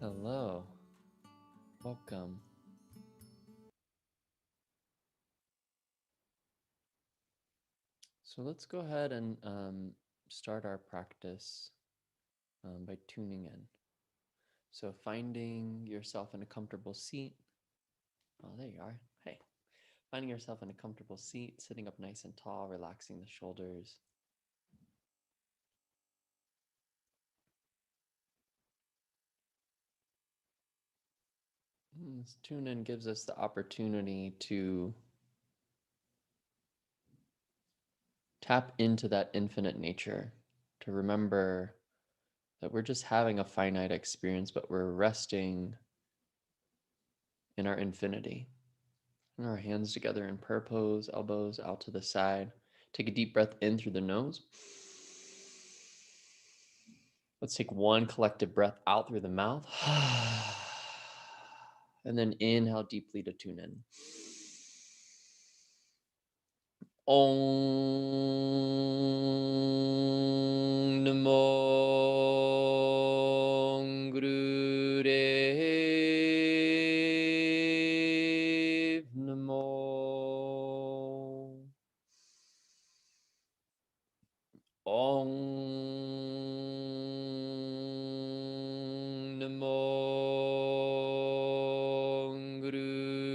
Hello, welcome. So let's go ahead and start our practice by tuning in. So finding yourself in a comfortable seat. Oh, there you are. Hey. Finding yourself in a comfortable seat, sitting up nice and tall, relaxing the shoulders. This tune in gives us the opportunity to tap into that infinite nature, to remember that we're just having a finite experience, but we're resting in our infinity. And our hands together in prayer pose, elbows out to the side. Take a deep breath in through the nose. Let's take one collective breath out through the mouth. And then inhale deeply to tune in. Om Namo Gurudev Namo. Om Namo Gurudev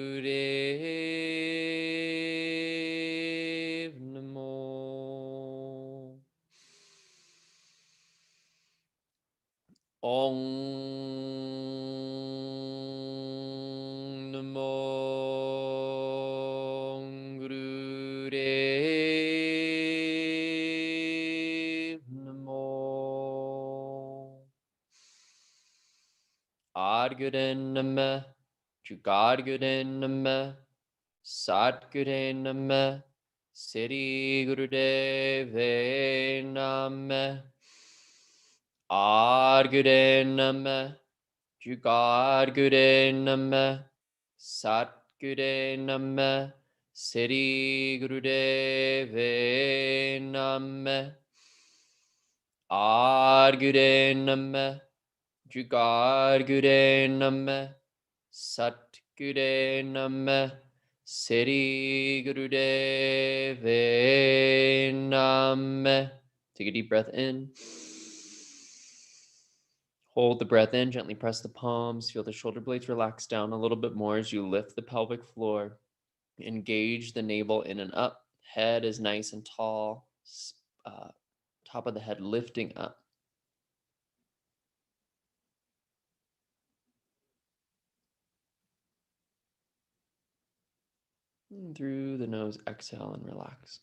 Namo. Om Namo Gurudev Namo. Adguden Namah, Jugadguden Namah, Satguden Namah, Siri Gurudeve Namah. Adguden Namah, Jugadguden Namah, Satguden Namah, Siri Gurudeve Namah. Adguden Namah, Jugadguden Namah, Satguden Namah, Siri Gurudeve Namah. Take a deep breath in. Hold the breath in, gently press the palms, feel the shoulder blades relax down a little bit more as you lift the pelvic floor. Engage the navel in and up. Head is nice and tall. Top of the head lifting up. And through the nose, exhale and relax.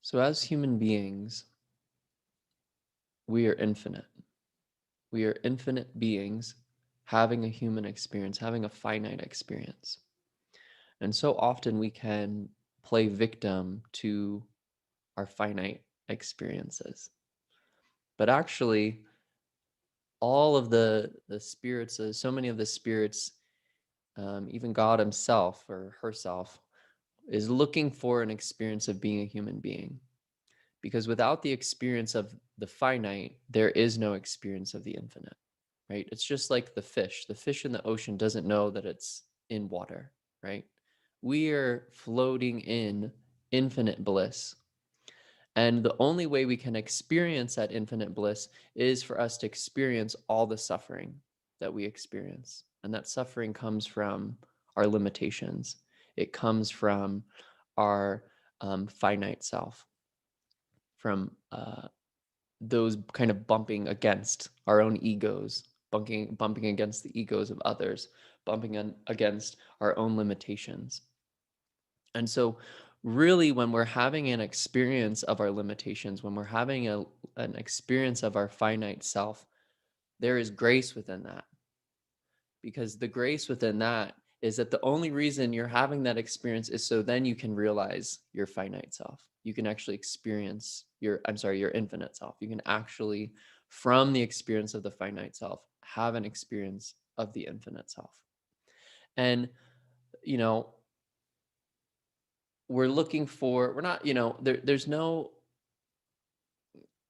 So, as human beings, we are infinite. We are infinite beings having a human experience, having a finite experience. And so often we can play victim to our finite experiences. But actually, all of the spirits, so many of the spirits, even God himself or herself, is looking for an experience of being a human being. Because without the experience of the finite, there is no experience of the infinite, right? It's just like the fish. The fish in the ocean doesn't know that it's in water, right? We are floating in infinite bliss. And the only way we can experience that infinite bliss is for us to experience all the suffering that we experience. And that suffering comes from our limitations, it comes from our finite self, from those kind of bumping against our own egos, bumping against the egos of others, bumping against our own limitations. And so, really, when we're having an experience of our limitations, when we're having an experience of our finite self, there is grace within that. Because the grace within that is that the only reason you're having that experience is so then you can realize your finite self. You can actually experience your infinite self. You can actually, from the experience of the finite self, have an experience of the infinite self. And, you know, we're not, there's no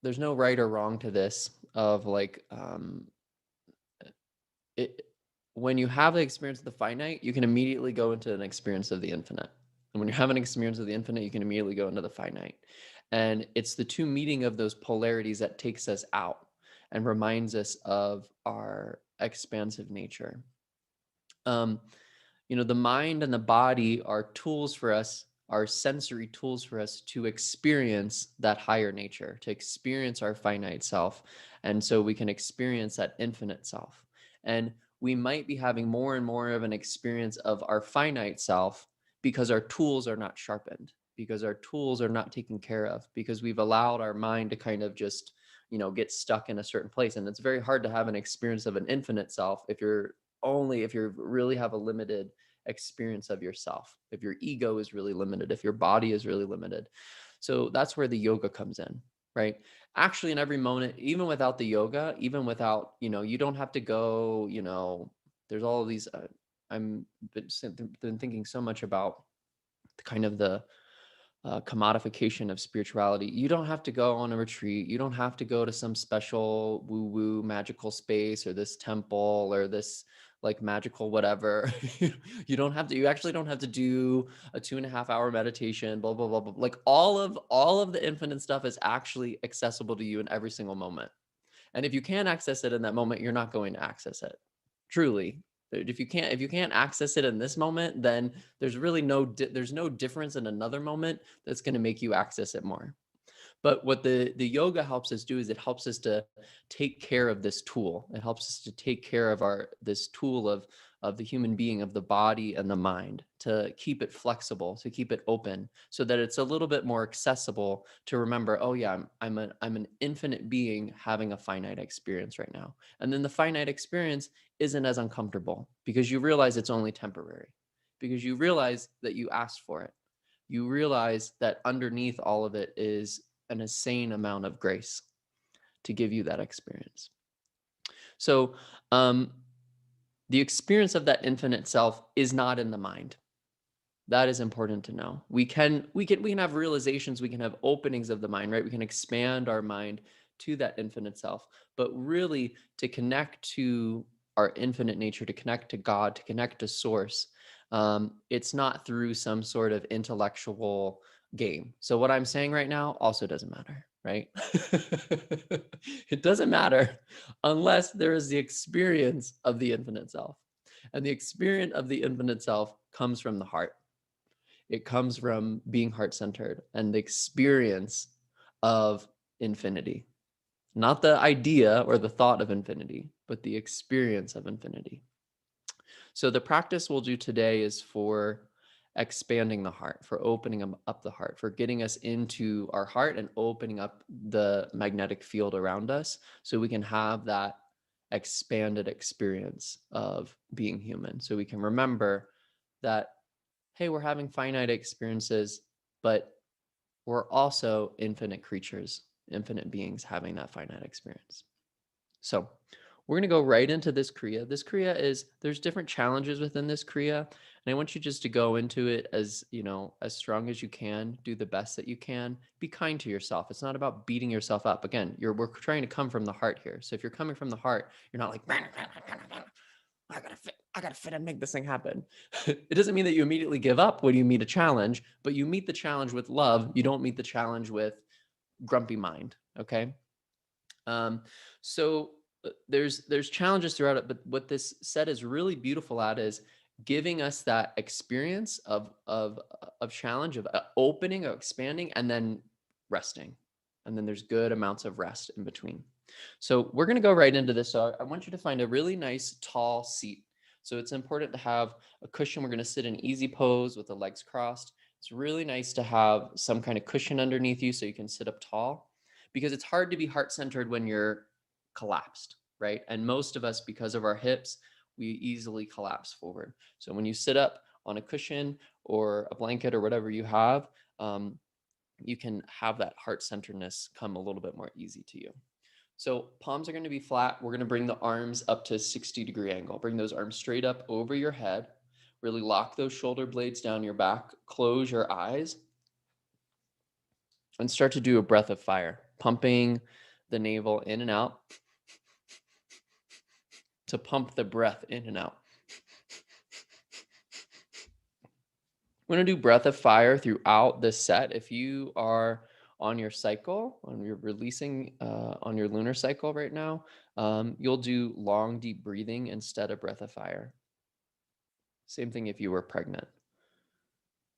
right or wrong to this of like, it, when you have the experience of the finite, you can immediately go into an experience of the infinite. And when you have an experience of the infinite, you can immediately go into the finite. And it's the two meeting of those polarities that takes us out and reminds us of our expansive nature. Um, the mind and the body are tools for us, are sensory tools for us to experience that higher nature, to experience our finite self. And so we can experience that infinite self. And we might be having more and more of an experience of our finite self because our tools are not sharpened, because our tools are not taken care of, because we've allowed our mind to kind of just, get stuck in a certain place. And it's very hard to have an experience of an infinite self if you really have a limited experience of yourself, if your ego is really limited, if your body is really limited. So that's where the yoga comes in, right? Actually, in every moment, even without the yoga, even without, you don't have to go, there's all of these, been thinking so much about the kind of the commodification of spirituality. You don't have to go on a retreat. You don't have to go to some special woo woo magical space or this temple or this like magical whatever. You actually don't have to do a 2.5 hour meditation, blah, blah, blah, blah. Like all of the infinite stuff is actually accessible to you in every single moment. And if you can't access it in that moment, you're not going to access it. Truly. If you can't access it in this moment, then there's really there's no difference in another moment that's going to make you access it more. But what the yoga helps us do is it helps us to take care of this tool. It helps us to take care of this tool of the human being, of the body and the mind, to keep it flexible, to keep it open, so that it's a little bit more accessible to remember, oh yeah, I'm an infinite being having a finite experience right now. And then the finite experience isn't as uncomfortable because you realize it's only temporary, because you realize that you asked for it. You realize that underneath all of it is an insane amount of grace to give you that experience. So, the experience of that infinite self is not in the mind. That is important to know. We can have realizations, we can have openings of the mind, right? We can expand our mind to that infinite self, but really to connect to our infinite nature, to connect to God, to connect to source, it's not through some sort of intellectual game. So what I'm saying right now also doesn't matter, right? It doesn't matter unless there is the experience of the infinite self. And the experience of the infinite self comes from the heart. It comes from being heart-centered and the experience of infinity. Not the idea or the thought of infinity, but the experience of infinity. So the practice we'll do today is for expanding the heart, for opening up the heart, for getting us into our heart and opening up the magnetic field around us so we can have that expanded experience of being human. So we can remember that, hey, we're having finite experiences, but we're also infinite creatures, infinite beings having that finite experience. So we're going to go right into this Kriya. This Kriya there's different challenges within this Kriya. And I want you just to go into it as, as strong as you can, do the best that you can, be kind to yourself. It's not about beating yourself up. Again, we're trying to come from the heart here. So if you're coming from the heart, you're not like, I gotta fit and make this thing happen. It doesn't mean that you immediately give up when you meet a challenge, but you meet the challenge with love. You don't meet the challenge with grumpy mind. Okay. So there's challenges throughout it, but what this set is really beautiful at is giving us that experience of challenge, of opening, of expanding, and then resting. And then there's good amounts of rest in between. So we're going to go right into this. So I want you to find a really nice tall seat. So it's important to have a cushion. We're going to sit in easy pose with the legs crossed. It's really nice to have some kind of cushion underneath you so you can sit up tall, because it's hard to be heart-centered when you're collapsed, right? And most of us, because of our hips, we easily collapse forward. So when you sit up on a cushion or a blanket or whatever you have, you can have that heart centeredness come a little bit more easy to you. So palms are going to be flat. We're going to bring the arms up to a 60-degree angle. Bring those arms straight up over your head. Really lock those shoulder blades down your back. Close your eyes and start to do a breath of fire, pumping the navel in and out to pump the breath in and out. We're going to do breath of fire throughout this set. If you are on your cycle, on your releasing, on your lunar cycle right now, you'll do long, deep breathing instead of breath of fire. Same thing if you were pregnant.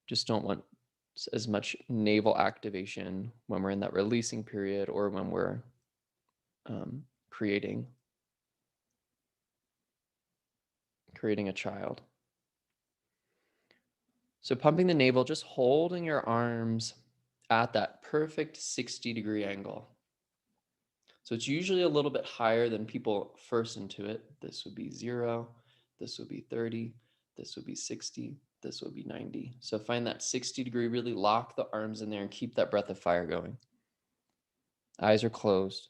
Just don't want as much navel activation when we're in that releasing period or when we're creating a child. So pumping the navel, just holding your arms at that perfect 60-degree angle. So it's usually a little bit higher than people first intuit. This would be 0, this would be 30, this would be 60, this would be 90. So find that 60-degree, really lock the arms in there and keep that breath of fire going. Eyes are closed.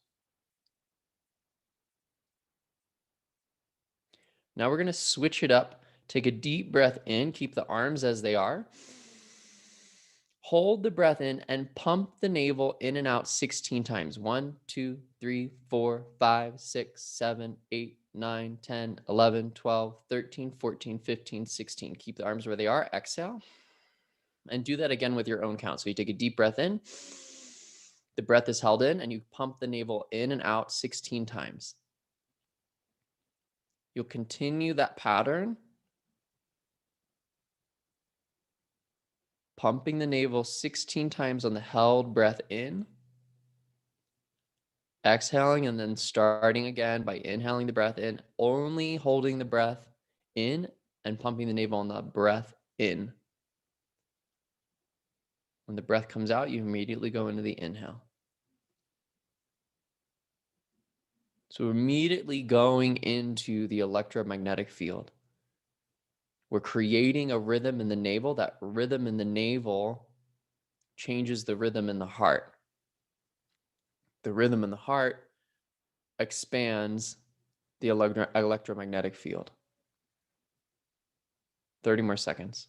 Now we're going to switch it up. Take a deep breath in, keep the arms as they are. Hold the breath in and pump the navel in and out 16 times. 1, 2, 3, 4, 5, 6, 7, 8, 9, 10, 11, 12, 13, 14, 15, 16. Keep the arms where they are. Exhale. And do that again with your own count. So you take a deep breath in. The breath is held in and you pump the navel in and out 16 times. You'll continue that pattern, pumping the navel 16 times on the held breath in, exhaling, and then starting again by inhaling the breath in, only holding the breath in and pumping the navel on the breath in. When the breath comes out, you immediately go into the inhale. So immediately going into the electromagnetic field. We're creating a rhythm in the navel. That rhythm in the navel changes the rhythm in the heart. The rhythm in the heart expands the electromagnetic field. 30 more seconds.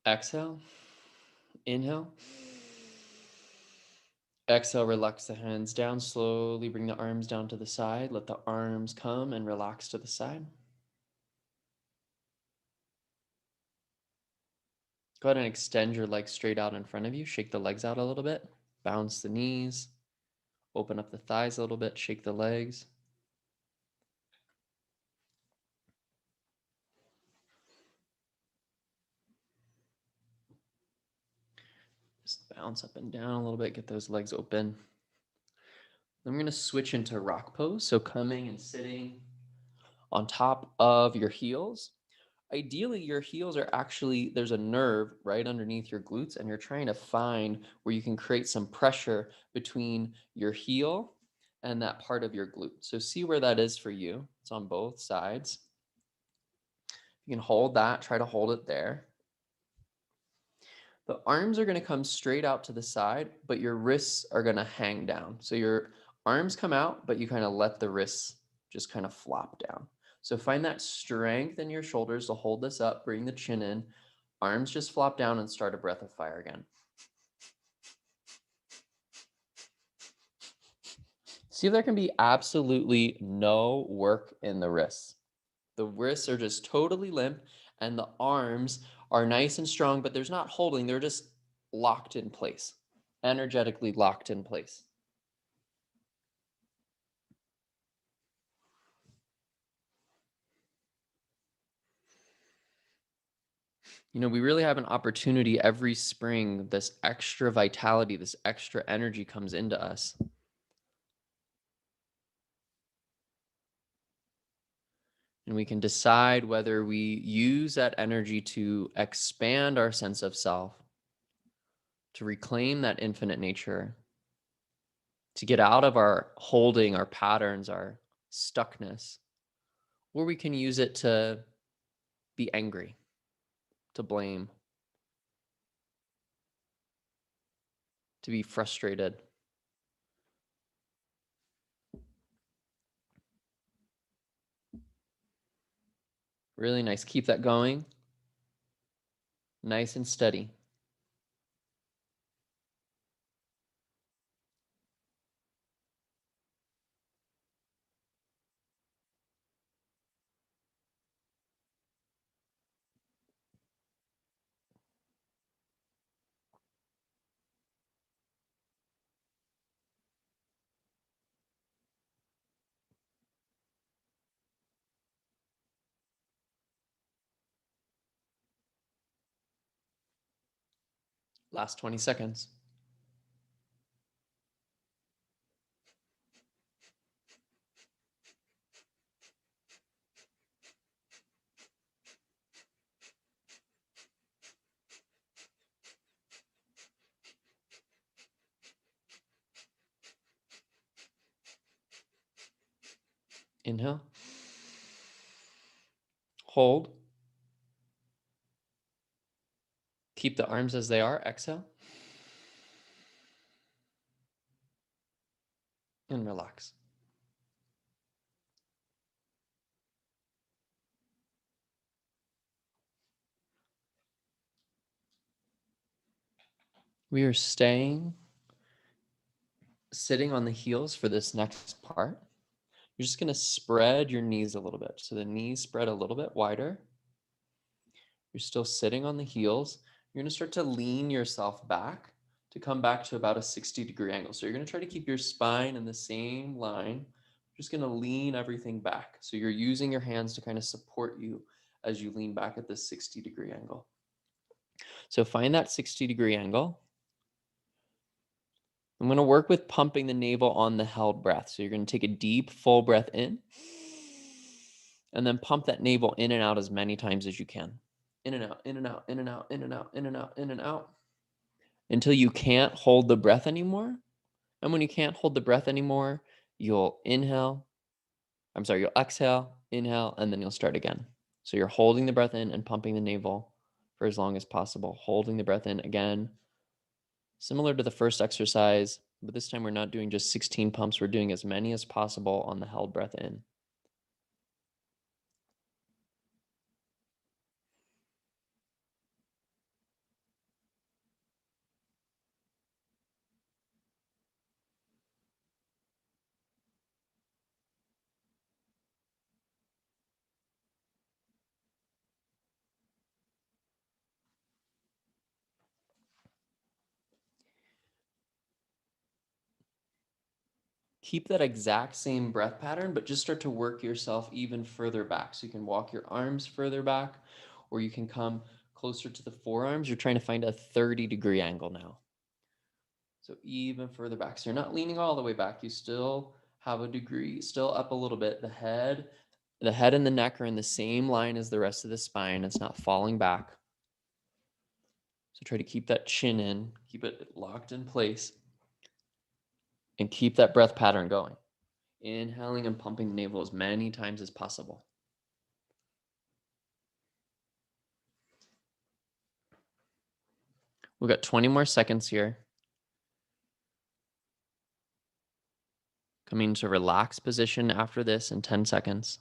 Exhale, inhale. Exhale, relax the hands down. Slowly bring the arms down to the side. Let the arms come and relax to the side. Go ahead and extend your legs straight out in front of you. Shake the legs out a little bit. Bounce the knees. Open up the thighs a little bit. Shake the legs. Just bounce up and down a little bit. Get those legs open. Then we're going to switch into rock pose. So coming and sitting on top of your heels. Ideally, your heels are actually, there's a nerve right underneath your glutes, and you're trying to find where you can create some pressure between your heel and that part of your glute. So see where that is for you. It's on both sides. You can hold that, try to hold it there. The arms are going to come straight out to the side, but your wrists are going to hang down. So your arms come out, but you kind of let the wrists just kind of flop down. So find that strength in your shoulders to hold this up, bring the chin in, arms just flop down, and start a breath of fire again. See if there can be absolutely no work in the wrists. The wrists are just totally limp and the arms are nice and strong, but there's not holding, they're just locked in place, energetically locked in place. You know, we really have an opportunity every spring. This extra vitality, this extra energy comes into us. And we can decide whether we use that energy to expand our sense of self, to reclaim that infinite nature, to get out of our holding, our patterns, our stuckness, or we can use it to be angry, to blame, to be frustrated. Really nice. Keep that going. Nice and steady. Last 20 seconds. Inhale. Hold. Keep the arms as they are. Exhale. And relax. We are sitting on the heels for this next part. You're just going to spread your knees a little bit. So the knees spread a little bit wider. You're still sitting on the heels. You're going to start to lean yourself back to come back to about a 60-degree angle. So you're going to try to keep your spine in the same line. You're just going to lean everything back. So you're using your hands to kind of support you as you lean back at this 60-degree angle. So find that 60-degree angle. I'm going to work with pumping the navel on the held breath. So you're going to take a deep, full breath in and then pump that navel in and out as many times as you can. In and out, in and out, in and out, in and out, in and out, in and out, until you can't hold the breath anymore. And when you can't hold the breath anymore, you'll exhale, inhale, and then you'll start again. So you're holding the breath in and pumping the navel for as long as possible. Holding the breath in again. Similar to the first exercise, but this time we're not doing just 16 pumps. We're doing as many as possible on the held breath in. Keep that exact same breath pattern, but just start to work yourself even further back. So you can walk your arms further back, or you can come closer to the forearms. You're trying to find a 30-degree angle now. So even further back. So you're not leaning all the way back. You still have a degree, still up a little bit. The head and the neck are in the same line as the rest of the spine. It's not falling back. So try to keep that chin in, keep it locked in place, and keep that breath pattern going. Inhaling and pumping the navel as many times as possible. We've got 20 more seconds here. Coming to relaxed position after this in 10 seconds.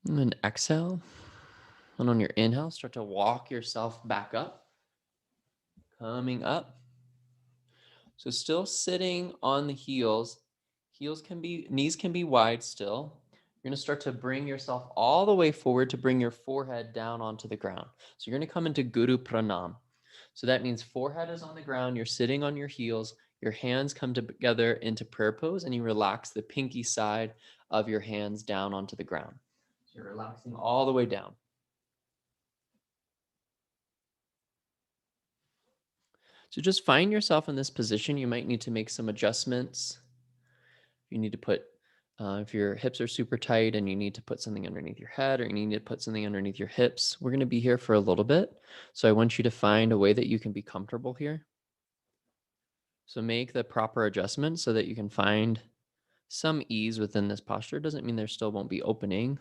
And then exhale. And on your inhale, start to walk yourself back up. Coming up. So still sitting on the heels. Knees can be wide still. You're going to start to bring yourself all the way forward to bring your forehead down onto the ground. So you're going to come into Guru Pranam. So that means forehead is on the ground. You're sitting on your heels. Your hands come together into prayer pose and you relax the pinky side of your hands down onto the ground. So you're relaxing all the way down. So just find yourself in this position. You might need to make some adjustments. You need to put, if your hips are super tight and you need to put something underneath your head or you need to put something underneath your hips, we're going to be here for a little bit. So I want you to find a way that you can be comfortable here. So make the proper adjustment so that you can find some ease within this posture. Doesn't mean there still won't be opening.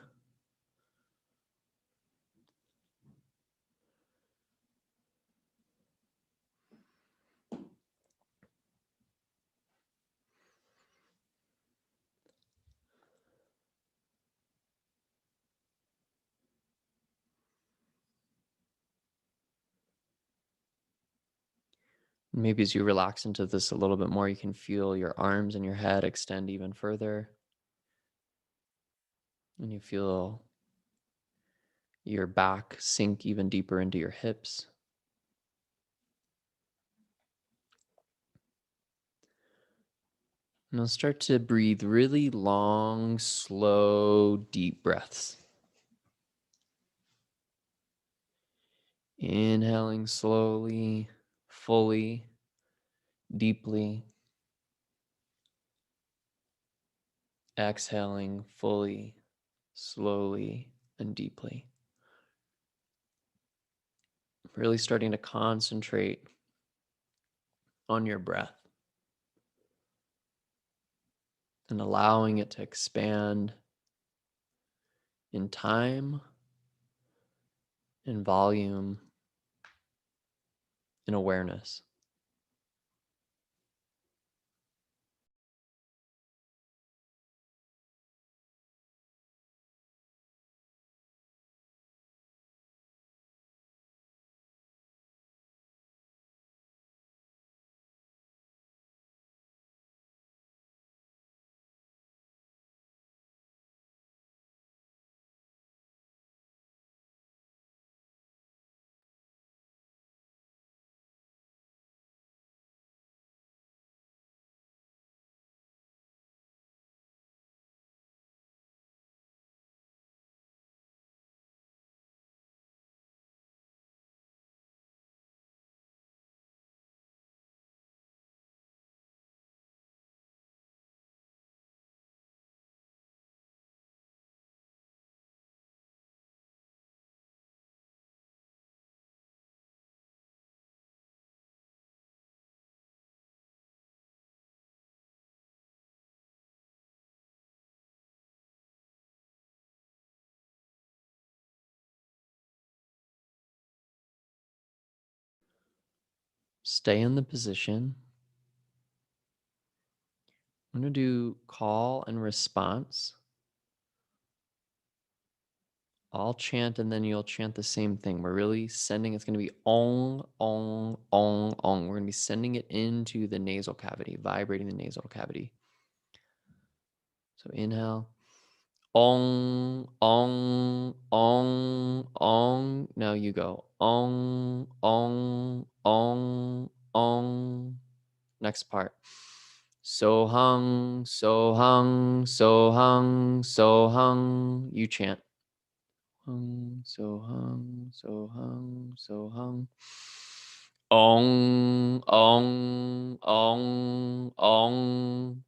Maybe as you relax into this a little bit more, you can feel your arms and your head extend even further. And you feel your back sink even deeper into your hips. Now start to breathe really long, slow, deep breaths. Inhaling slowly, fully, deeply. Exhaling fully, slowly, and deeply. Really starting to concentrate on your breath and allowing it to expand in time, in volume, in awareness. Stay in the position. I'm going to do call and response. I'll chant and then you'll chant the same thing. We're really sending, it's going to be ong, ong, ong, ong. We're going to be sending it into the nasal cavity, vibrating the nasal cavity. So inhale, ong, ong, ong, ong. Now you go, ong, ong, ong, ong. Next part. So hung, so hung, so hung, so hung. You chant. Hung, so hung, so hung, so hung. Ong, ong, ong, ong.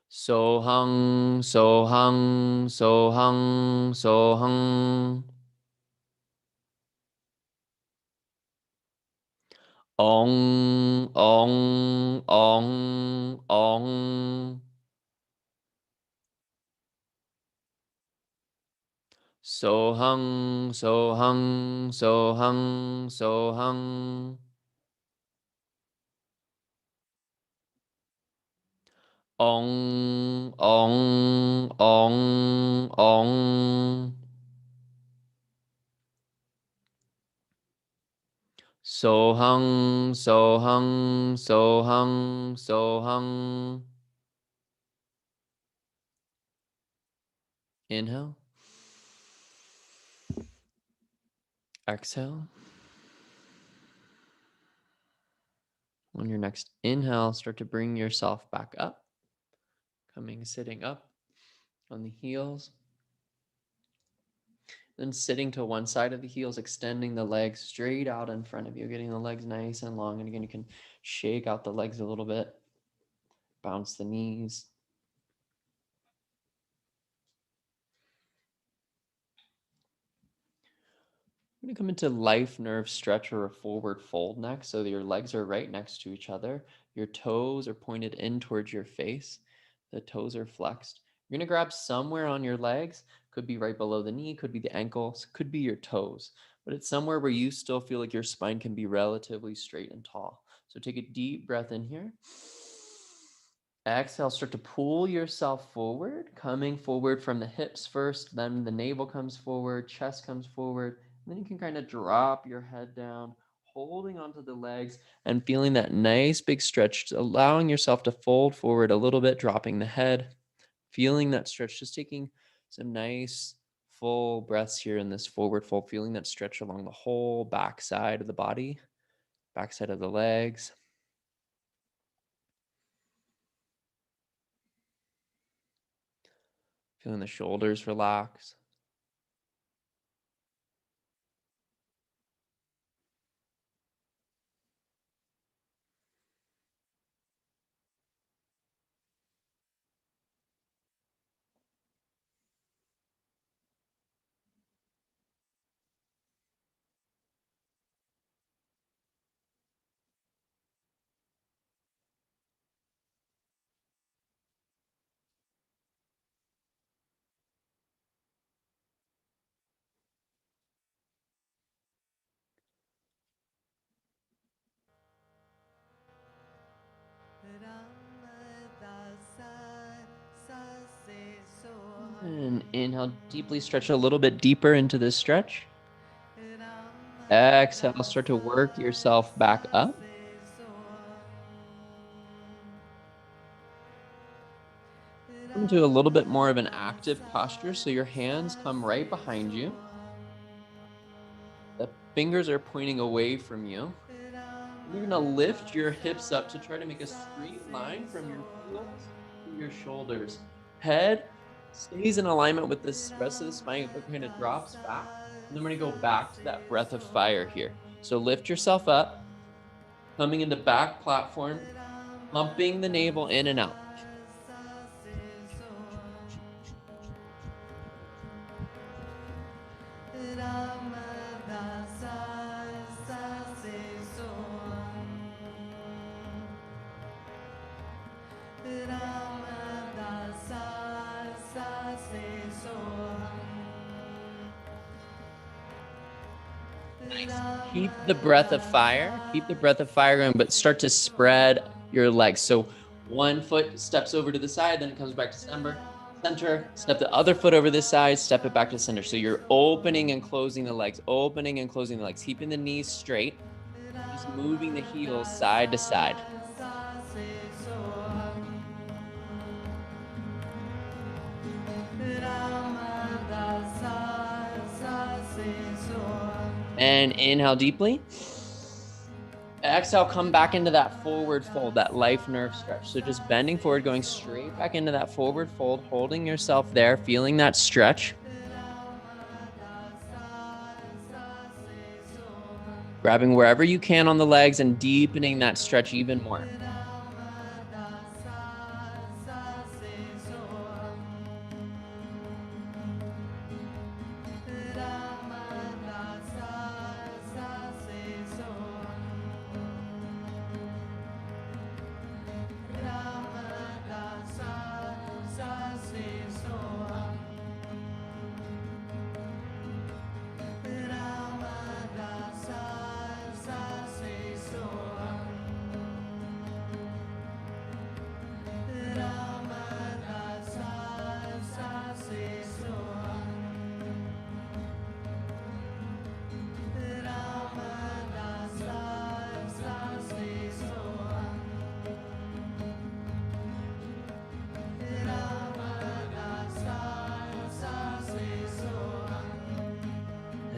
So hung, so hung, so hung, so hung. Ong, ong, ong, ong. So hung, so hung, so hung, so hung. Ong, ong, ong, ong. So hung, so hung, so hung, so hung. Inhale. Exhale. On your next inhale, start to bring yourself back up, sitting up on the heels. Then sitting to one side of the heels, extending the legs straight out in front of you, getting the legs nice and long. And again, you can shake out the legs a little bit, bounce the knees. We're going to come into life nerve stretch or a forward fold next. So your legs are right next to each other. Your toes are pointed in towards your face. The toes are flexed. You're going to grab somewhere on your legs. Could be right below the knee, could be the ankles, could be your toes. But it's somewhere where you still feel like your spine can be relatively straight and tall. So take a deep breath in here. Exhale, start to pull yourself forward, coming forward from the hips first, then the navel comes forward, chest comes forward. And then you can kind of drop your head down, holding onto the legs and feeling that nice big stretch, allowing yourself to fold forward a little bit, dropping the head, feeling that stretch, just taking some nice full breaths here in this forward fold, feeling that stretch along the whole back side of the body, back side of the legs. Feeling the shoulders relax. And inhale, deeply stretch a little bit deeper into this stretch. Exhale, start to work yourself back up. Come into a little bit more of an active posture. So your hands come right behind you. The fingers are pointing away from you. You're going to lift your hips up to try to make a straight line from your heels to your shoulders. Head stays in alignment with this rest of the spine, but kind of drops back. And then we're going to go back to that breath of fire here. So lift yourself up, coming into back platform, pumping the navel in and out. Nice. Keep the breath of fire. Keep the breath of fire going, but start to spread your legs. So one foot steps over to the side, then it comes back to center. Step the other foot over this side, step it back to center. So you're opening and closing the legs, opening and closing the legs, keeping the knees straight, just moving the heels side to side. And inhale deeply. Exhale, come back into that forward fold, that life nerve stretch. So just bending forward, going straight back into that forward fold, holding yourself there, feeling that stretch. Grabbing wherever you can on the legs and deepening that stretch even more.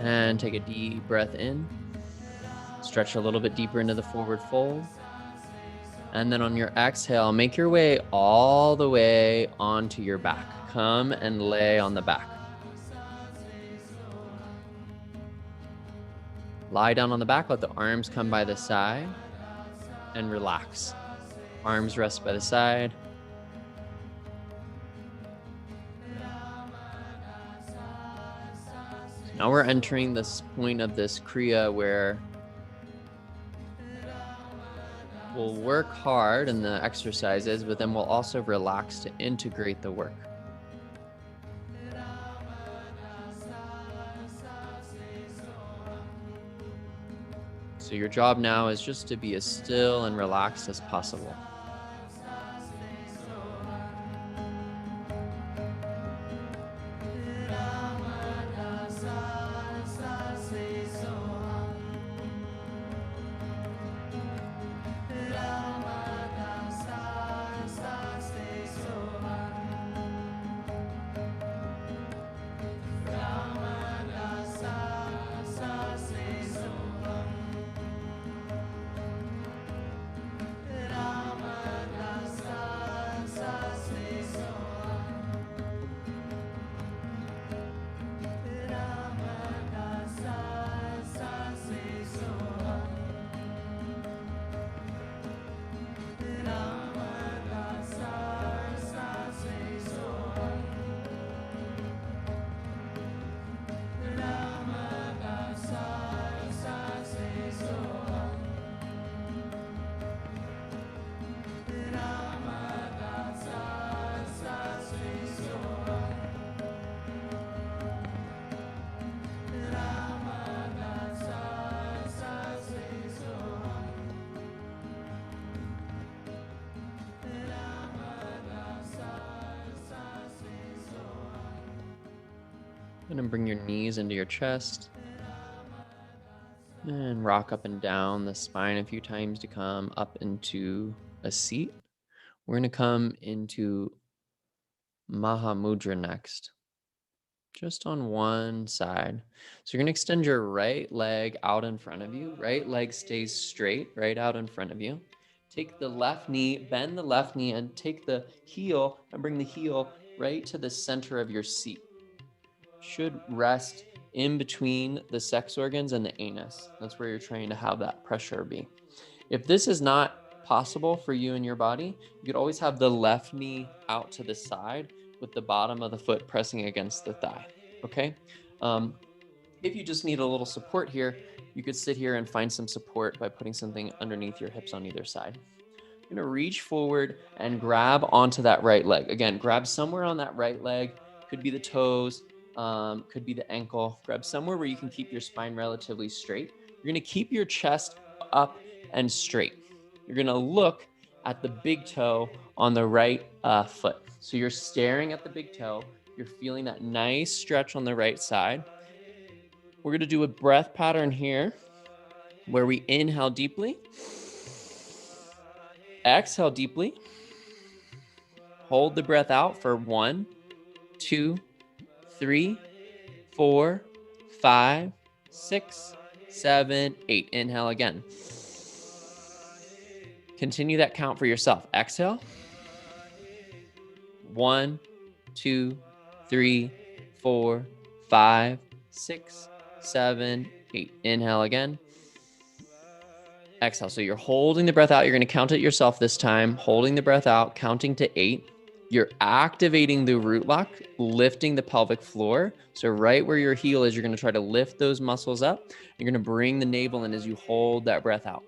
And take a deep breath in. Stretch a little bit deeper into the forward fold. And then on your exhale, make your way all the way onto your back. Come and lay on the back. Lie down on the back, let the arms come by the side and relax. Arms rest by the side. So now we're entering this point of this Kriya where we'll work hard in the exercises, but then we'll also relax to integrate the work. So your job now is just to be as still and relaxed as possible. And then bring your knees into your chest and rock up and down the spine a few times to come up into a seat. We're going to come into Mahamudra next, just on one side. So you're going to extend your right leg out in front of you. Right leg stays straight, right out in front of you. Take the left knee, bend the left knee, and take the heel and bring the heel right to the center of your seat. Should rest in between the sex organs and the anus. That's where you're trying to have that pressure be. If this is not possible for you and your body, you could always have the left knee out to the side with the bottom of the foot pressing against the thigh, okay? If you just need a little support here, you could sit here and find some support by putting something underneath your hips on either side. You're gonna reach forward and grab onto that right leg. Again, grab somewhere on that right leg, could be the toes, could be the ankle. Grab somewhere where you can keep your spine relatively straight. You're gonna keep your chest up and straight. You're gonna look at the big toe on the right foot. So you're staring at the big toe. You're feeling that nice stretch on the right side. We're gonna do a breath pattern here where we inhale deeply, exhale deeply, hold the breath out for 1, 2, 3, 4, 5, 6, 7, 8. Inhale again. Continue that count for yourself. Exhale. 1, 2, 3, 4, 5, 6, 7, 8. Inhale again. Exhale. So you're holding the breath out. You're going to count it yourself this time. Holding the breath out, counting to 8. You're activating the root lock, lifting the pelvic floor. So right where your heel is, you're going to try to lift those muscles up. You're going to bring the navel in as you hold that breath out.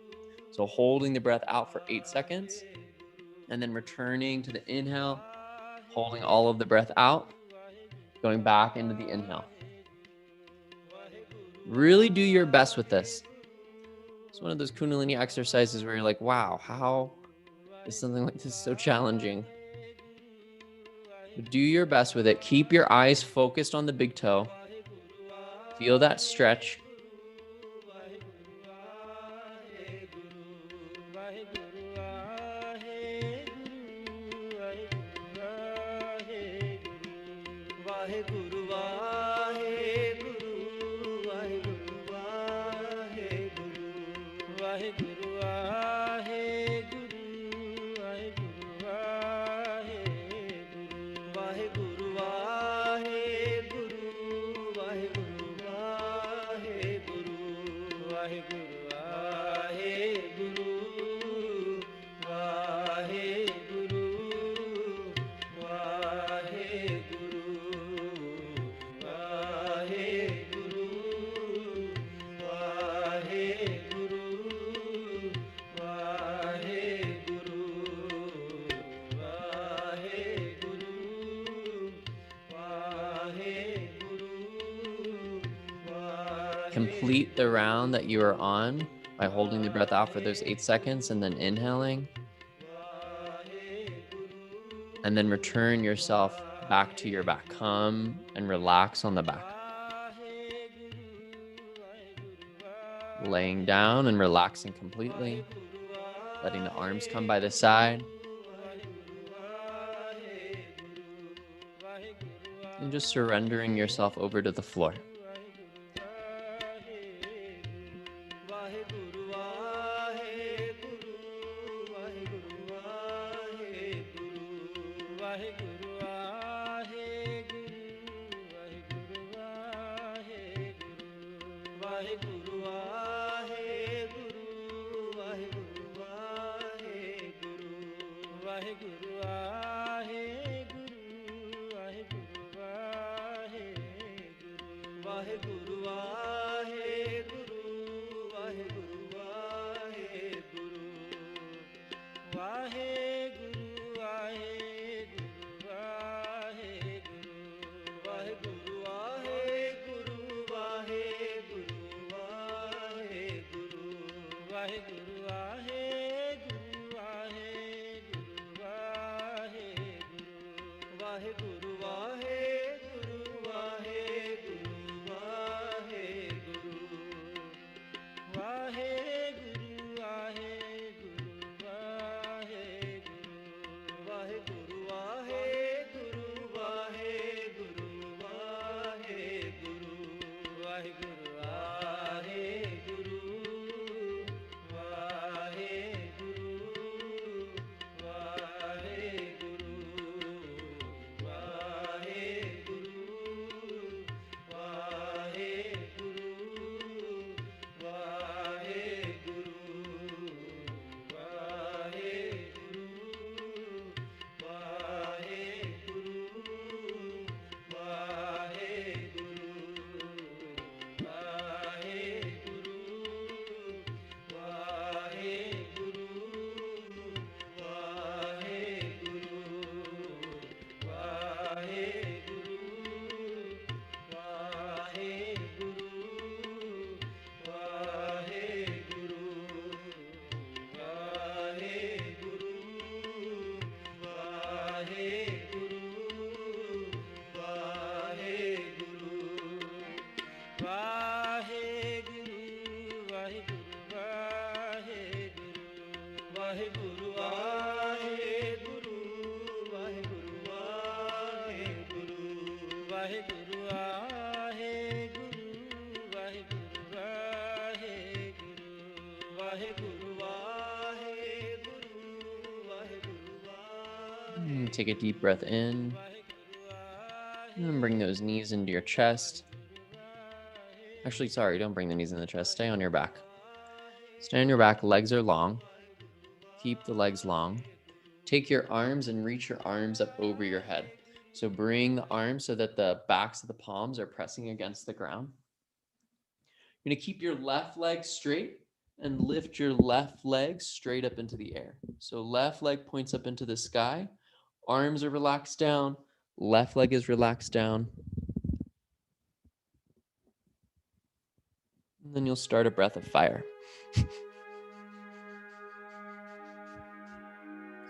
So holding the breath out for 8 seconds and then returning to the inhale, holding all of the breath out, going back into the inhale. Really do your best with this. It's one of those Kundalini exercises where you're like, wow, how is something like this so challenging? But do your best with it. Keep your eyes focused on the big toe. Feel that stretch. Complete the round that you are on by holding the breath out for those 8 seconds and then inhaling. And then return yourself back to your back. Come and relax on the back. Laying down and relaxing completely. Letting the arms come by the side. And just surrendering yourself over to the floor. Take a deep breath in. And bring those knees into your chest. Actually, sorry, don't bring the knees in the chest. Stay on your back. Stay on your back. Legs are long. Keep the legs long. Take your arms and reach your arms up over your head. So bring the arms so that the backs of the palms are pressing against the ground. You're going to keep your left leg straight and lift your left leg straight up into the air. So left leg points up into the sky. Arms are relaxed down. Left leg is relaxed down. And then you'll start a breath of fire.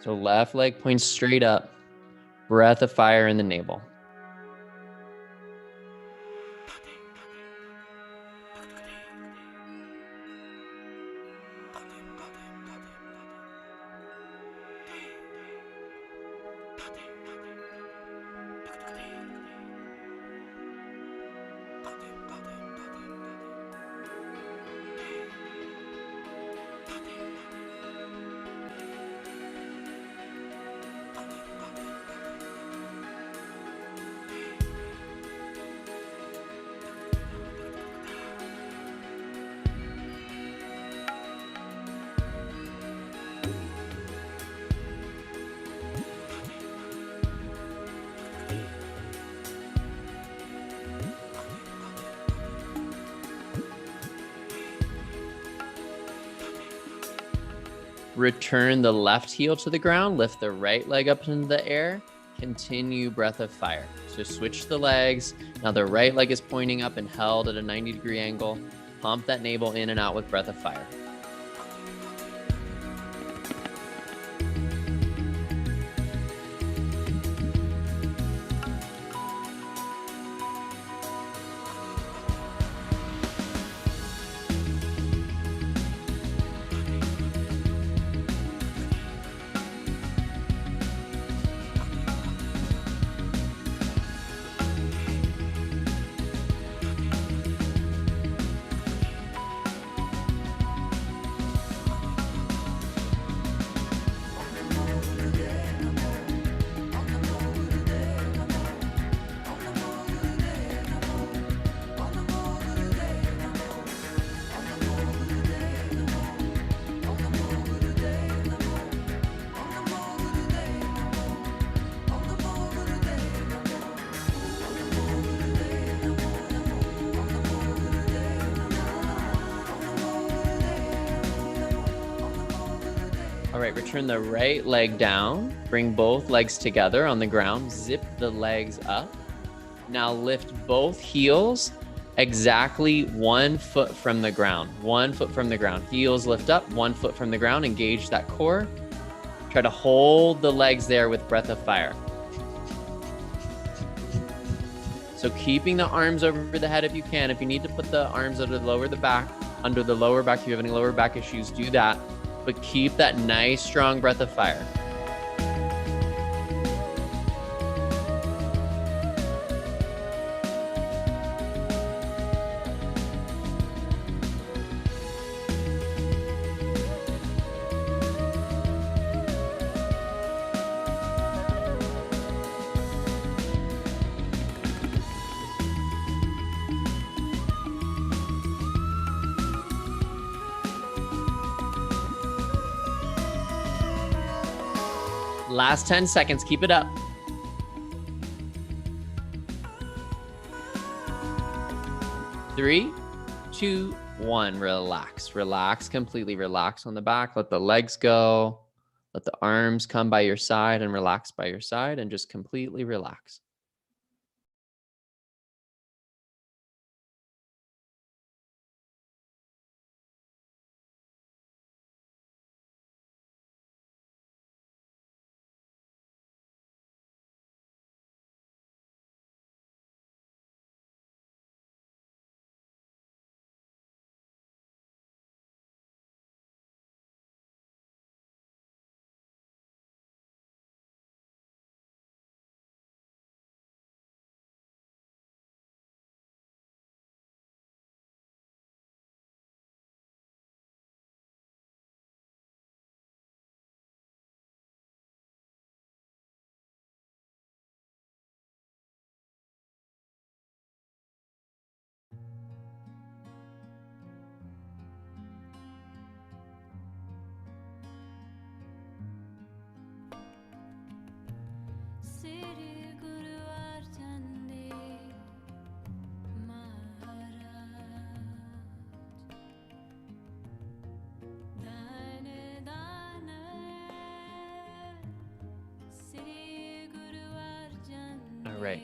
So left leg points straight up. Breath of fire in the navel. Return the left heel to the ground, lift the right leg up into the air, continue breath of fire. So switch the legs. Now the right leg is pointing up and held at a 90-degree angle. Pump that navel in and out with breath of fire. All right, return the right leg down. Bring both legs together on the ground. Zip the legs up. Now lift both heels exactly 1 foot from the ground. 1 foot from the ground. Heels lift up, 1 foot from the ground. Engage that core. Try to hold the legs there with breath of fire. So keeping the arms over the head if you can. If you need to put the arms under the lower back, if you have any lower back issues, do that. But keep that nice, strong breath of fire. Last 10 seconds, keep it up. 3, 2, 1, relax. Relax, completely relax on the back. Let the legs go. Let the arms come by your side and relax by your side and just completely relax. All right.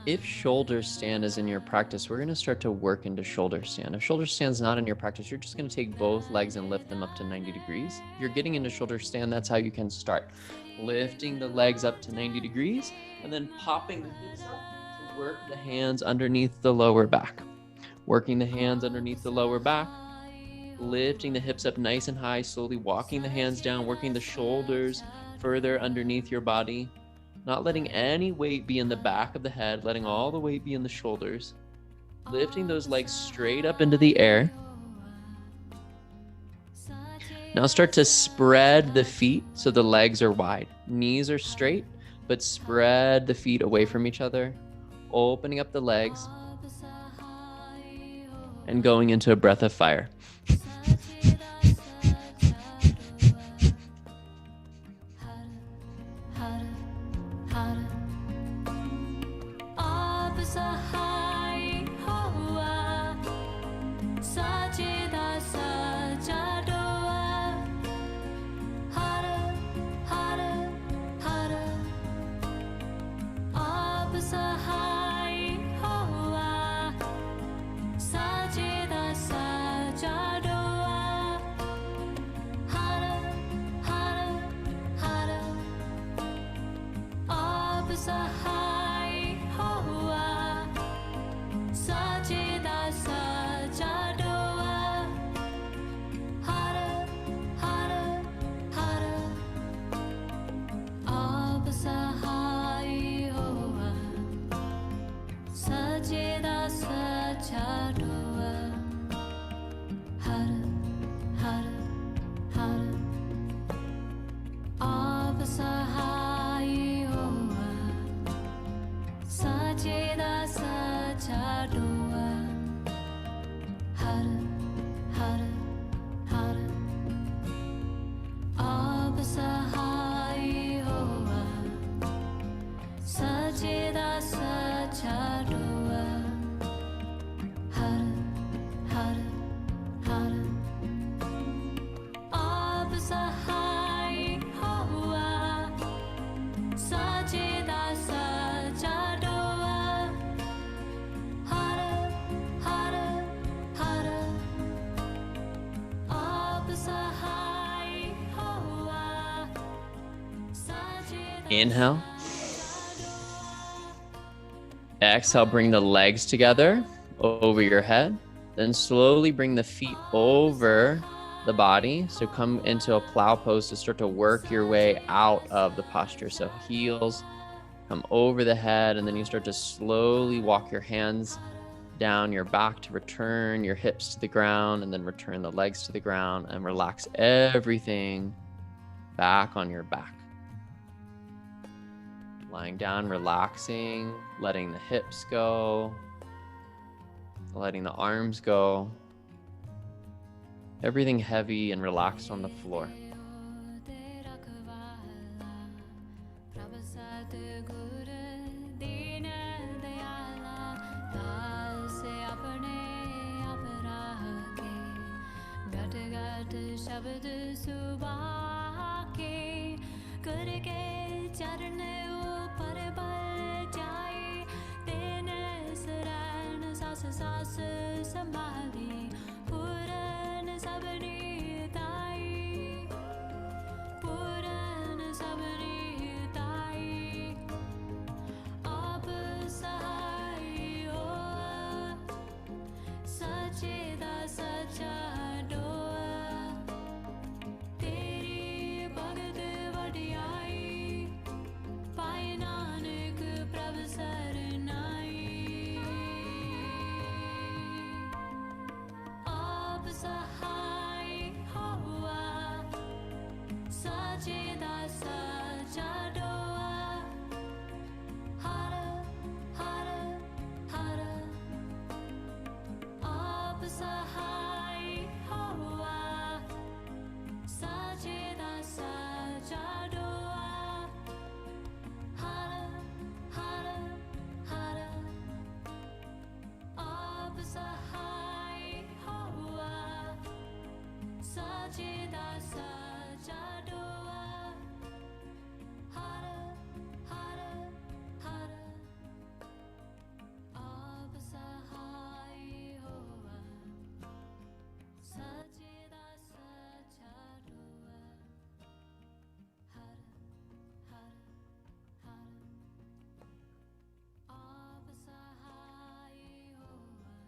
If shoulder stand is in your practice, we're going to start to work into shoulder stand. If shoulder stand's not in your practice, you're just going to take both legs and lift them up to 90 degrees. If you're getting into shoulder stand, that's how you can start. Lifting the legs up to 90 degrees and then popping the hips up to work the hands underneath the lower back. Working the hands underneath the lower back, lifting the hips up nice and high, slowly walking the hands down, working the shoulders further underneath your body. Not letting any weight be in the back of the head, letting all the weight be in the shoulders. Lifting those legs straight up into the air. Now start to spread the feet so the legs are wide. Knees are straight, but spread the feet away from each other. Opening up the legs and going into a breath of fire. Inhale. Exhale, bring the legs together over your head. Then slowly bring the feet over the body. So come into a plow pose to start to work your way out of the posture. So heels come over the head, and then you start to slowly walk your hands down your back to return your hips to the ground, and then return the legs to the ground, and relax everything back on your back. Lying down, relaxing, letting the hips go, letting the arms go. Everything heavy and relaxed on the floor.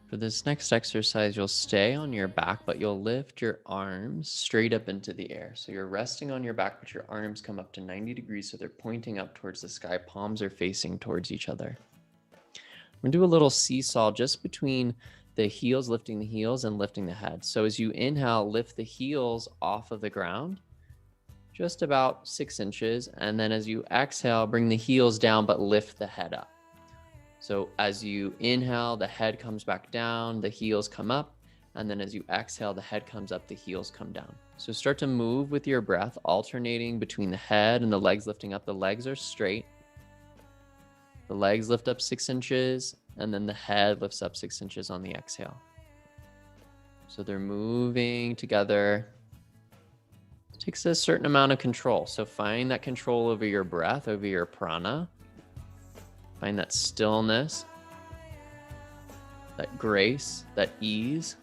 For this next exercise, you'll stay on your back, but you'll lift your arms straight up into the air. So you're resting on your back, but your arms come up to 90 degrees, so they're pointing up towards the sky. Palms are facing towards each other. We're gonna do a little seesaw just between the heels, lifting the heels and lifting the head. So as you inhale, lift the heels off of the ground, just about 6 inches. And then as you exhale, bring the heels down, but lift the head up. So as you inhale, the head comes back down, the heels come up, and then as you exhale, the head comes up, the heels come down. So start to move with your breath, alternating between the head and the legs lifting up. The legs are straight. The legs lift up 6 inches, and then the head lifts up 6 inches on the exhale. So they're moving together. It takes a certain amount of control. So find that control over your breath, over your prana. Find that stillness, that grace, that ease.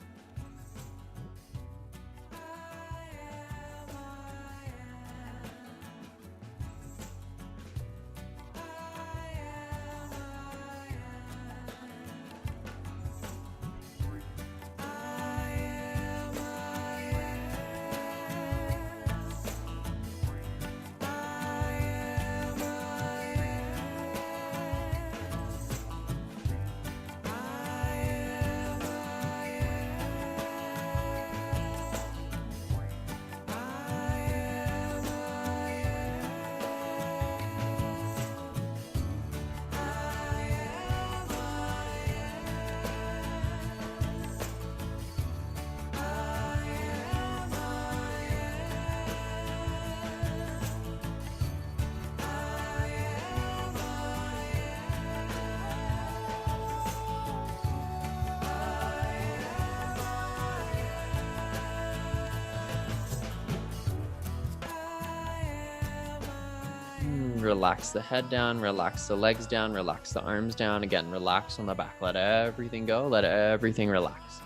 relax the head down, relax the legs down, relax the arms down. Again, relax on the back. Let everything go. Let everything relax.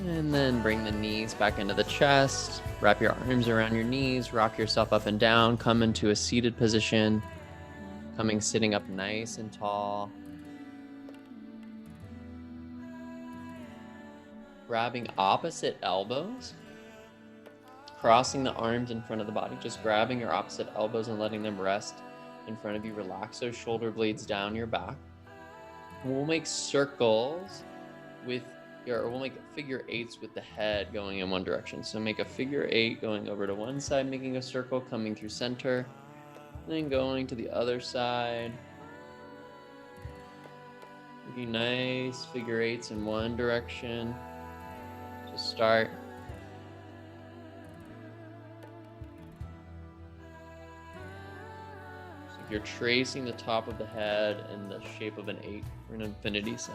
And then bring the knees back into the chest. Wrap your arms around your knees. Rock yourself up and down. Come into a seated position. Sitting up nice and tall. Grabbing opposite elbows. Crossing the arms in front of the body. Just grabbing your opposite elbows and letting them rest in front of you. Relax those shoulder blades down your back. We'll make circles with we'll make figure eights with the head going in one direction. So make a figure eight going over to one side, making a circle, coming through center, then going to the other side. Making nice figure eights in one direction to start. So if you're tracing the top of the head in the shape of an 8 or an infinity sign.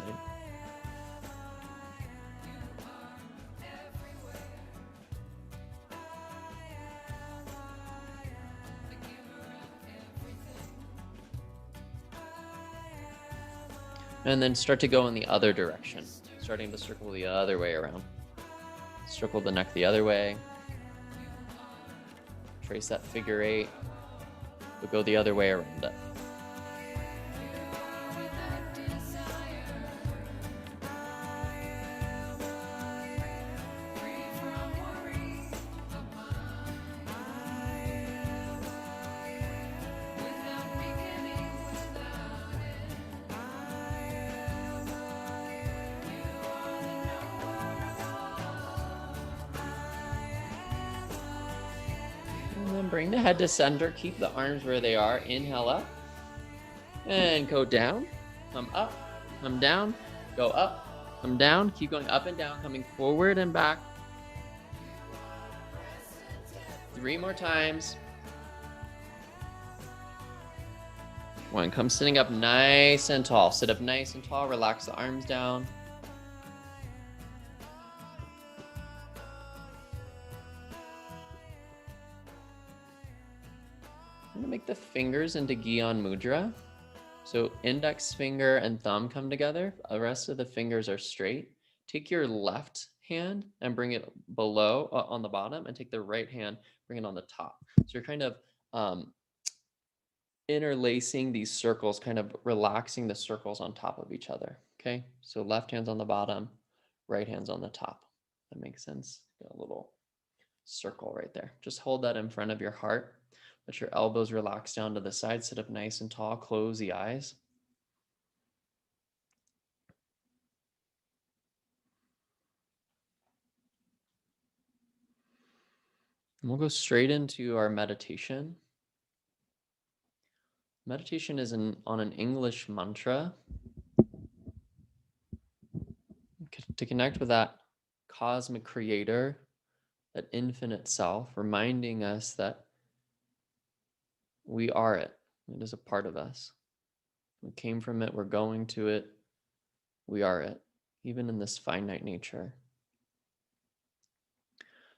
And then start to go in the other direction, starting to circle the other way around. Circle the neck the other way. Trace that figure 8, but go the other way around it. Bring the head to center. Keep the arms where they are. Inhale up and go down. Come up, come down, go up, come down. Keep going up and down, coming forward and back. 3 more times. 1, come sitting up nice and tall. Sit up nice and tall. Relax the arms down. I'm going to make the fingers into Gyan Mudra. So index finger and thumb come together. The rest of the fingers are straight. Take your left hand and bring it below on the bottom, and take the right hand, bring it on the top. So you're kind of interlacing these circles, kind of relaxing the circles on top of each other. Okay, so left hand's on the bottom, right hand's on the top. That makes sense. Got a little circle right there. Just hold that in front of your heart. Let your elbows relax down to the side. Sit up nice and tall. Close the eyes. And we'll go straight into our meditation. Meditation is on an English mantra to connect with that cosmic creator, that infinite self, reminding us that we are it. It is a part of us. We came from it. We're going to it. We are it, even in this finite nature.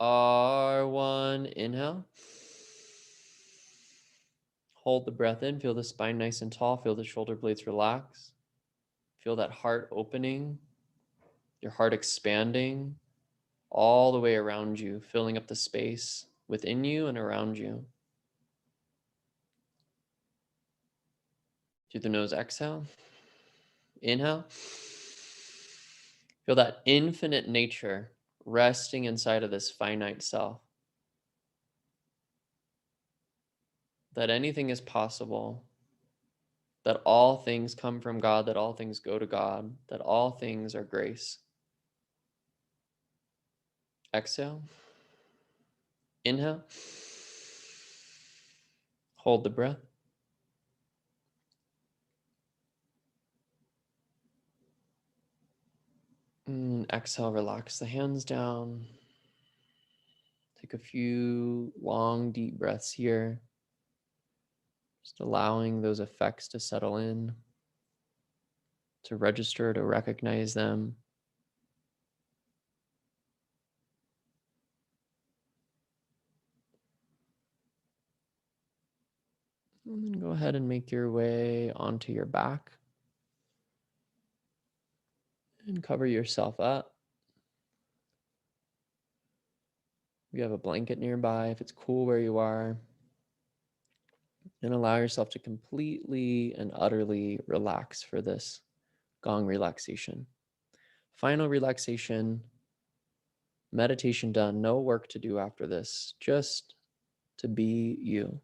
R1, inhale. Hold the breath in, feel the spine nice and tall, feel the shoulder blades relax. Feel that heart opening, your heart expanding all the way around you, filling up the space within you and around you. Through the nose, exhale. Inhale. Feel that infinite nature resting inside of this finite self. That anything is possible, that all things come from God, that all things go to God, that all things are grace. Exhale. Inhale. Hold the breath. Exhale, relax the hands down. Take a few long, deep breaths here. Just allowing those effects to settle in, to register, to recognize them. And then go ahead and make your way onto your back and cover yourself up. If you have a blanket nearby, if it's cool where you are, and allow yourself to completely and utterly relax for this gong relaxation. Final relaxation, meditation done, no work to do after this, just to be you.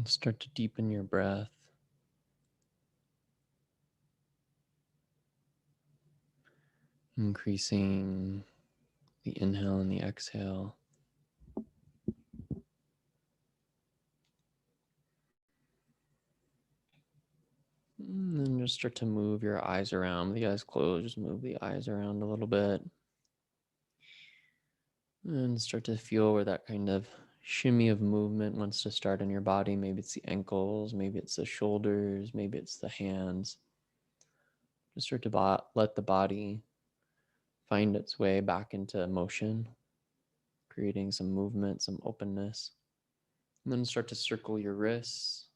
Start to deepen your breath. Increasing the inhale and the exhale. And then just start to move your eyes around. With the eyes closed, just move the eyes around a little bit. And start to feel where that kind of shimmy of movement wants to start in your body. Maybe it's the ankles, maybe it's the shoulders, maybe it's the hands. Just start to let the body find its way back into motion, creating some movement, some openness. And then start to circle your wrists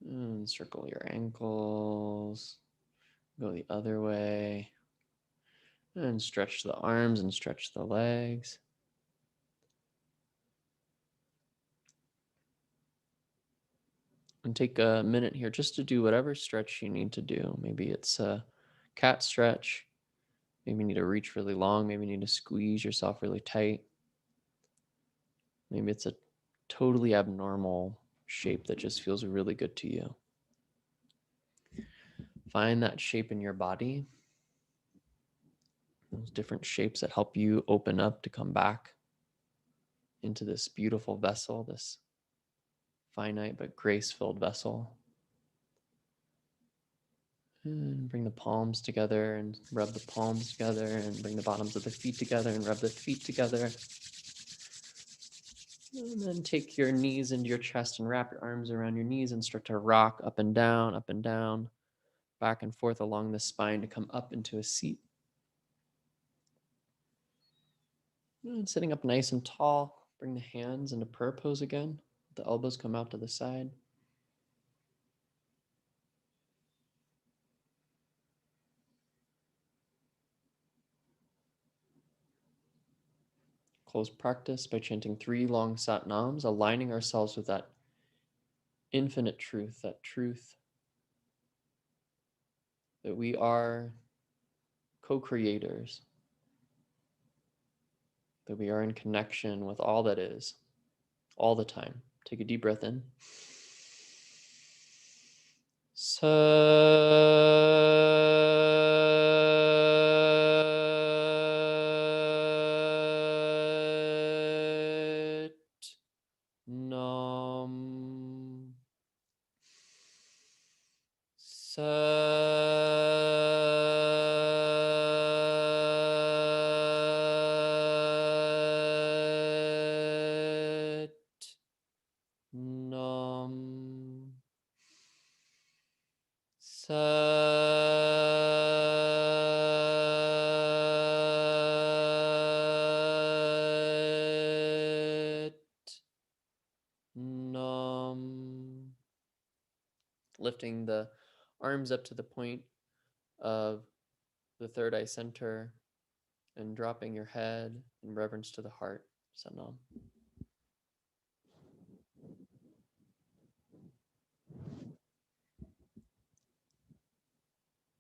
and circle your ankles. Go the other way and stretch the arms and stretch the legs. And take a minute here just to do whatever stretch you need to do. Maybe it's a cat stretch. Maybe you need to reach really long. Maybe you need to squeeze yourself really tight. Maybe it's a totally abnormal shape that just feels really good to you. Find that shape in your body, those different shapes that help you open up to come back into this beautiful vessel, this finite but grace-filled vessel. And bring the palms together and rub the palms together, and bring the bottoms of the feet together and rub the feet together. And then take your knees into your chest and wrap your arms around your knees and start to rock up and down, back and forth along the spine to come up into a seat. And sitting up nice and tall, bring the hands into prayer pose again. The elbows come out to the side. Close practice by chanting 3 long Sat Nams, aligning ourselves with that infinite truth, that truth that we are co-creators, that we are in connection with all that is, all the time. Take a deep breath in. Sat Nam. Sat Nam. Sat Nam. Lifting the arms up to the point of the third eye center and dropping your head in reverence to the heart. Sat Nam.